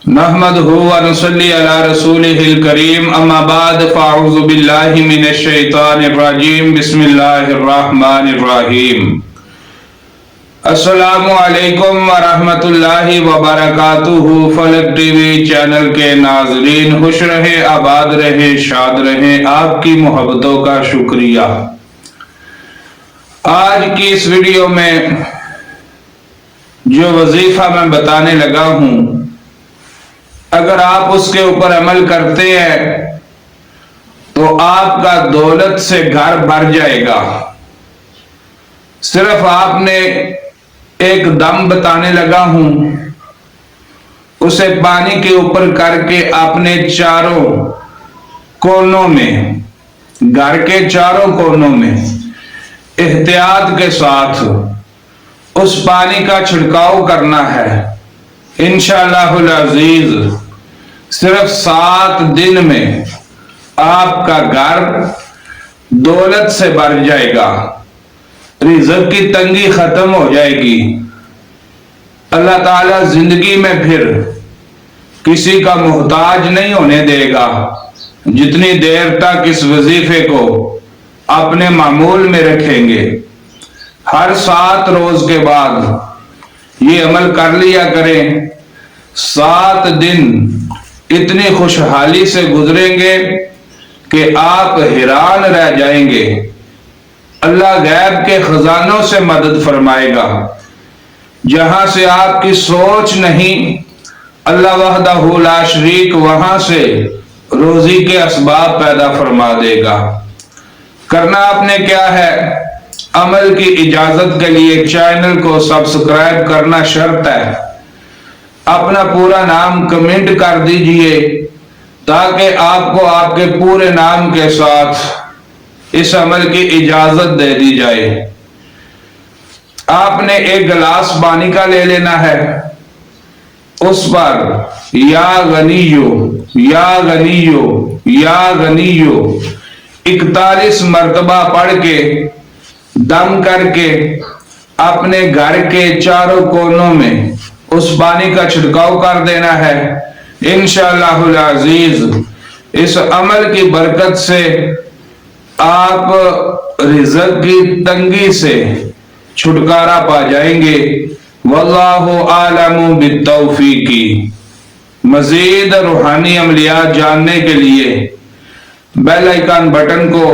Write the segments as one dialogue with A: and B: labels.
A: نحمده ونصلي على رسوله الكريم اما بعد فاعوذ بالله من الشيطان الرجيم بسم الله الرحمن الرحيم السلام علیکم ورحمۃ اللہ وبرکاتہ۔ فلک ٹی وی چینل کے ناظرین، خوش رہے، آباد رہے، شاد رہے، آپ کی محبتوں کا شکریہ۔ آج کی اس ویڈیو میں جو وظیفہ میں بتانے لگا ہوں، اگر آپ اس کے اوپر عمل کرتے ہیں تو آپ کا دولت سے گھر بھر جائے گا۔ صرف آپ نے ایک دم بتانے لگا ہوں، اسے پانی کے اوپر کر کے اپنے چاروں کونوں میں، گھر کے چاروں کونوں میں احتیاط کے ساتھ اس پانی کا چھڑکاؤ کرنا ہے۔ انشاءاللہ العزیز صرف 7 دن میں آپ کا گھر دولت سے بھر جائے گا، رزق کی تنگی ختم ہو جائے گی۔ اللہ تعالیٰ زندگی میں پھر کسی کا محتاج نہیں ہونے دے گا، جتنی دیر تک اس وظیفے کو اپنے معمول میں رکھیں گے۔ ہر 7 روز کے بعد یہ عمل کر لیا کریں۔ 7 دن اتنی خوشحالی سے گزریں گے کہ آپ حیران رہ جائیں گے۔ اللہ غیب کے خزانوں سے مدد فرمائے گا، جہاں سے آپ کی سوچ نہیں، اللہ وحدہ لا شریک وہاں سے روزی کے اسباب پیدا فرما دے گا۔ کرنا آپ نے کیا ہے؟ عمل کی اجازت کے لیے چینل کو سبسکرائب کرنا شرط ہے۔ اپنا پورا نام کمنٹ کر دیجئے تاکہ آپ کو آپ کے پورے نام کے ساتھ اس عمل کی اجازت دے دی جائے۔ آپ نے ایک گلاس پانی کا لے لینا ہے، اس پر یا غنیو یا غنیو یا غنیو 41 مرتبہ پڑھ کے دم کر کے اپنے گھر کے چاروں کونوں میں اس پانی کا چھڑکاؤ کر دینا ہے۔ انشاءاللہ العزیز اس عمل کی برکت سے آپ رزق کی تنگی سے چھٹکارا پا جائیں گے۔ واللہ عالم بالتوفیق۔ مزید روحانی عملیات جاننے کے لیے بیل آئیکن بٹن کو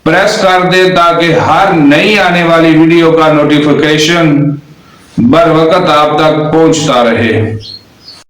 A: پریس کر دیں تاکہ ہر نئی آنے والی ویڈیو کا نوٹیفیکیشن بر وقت آپ تک پہنچتا رہے۔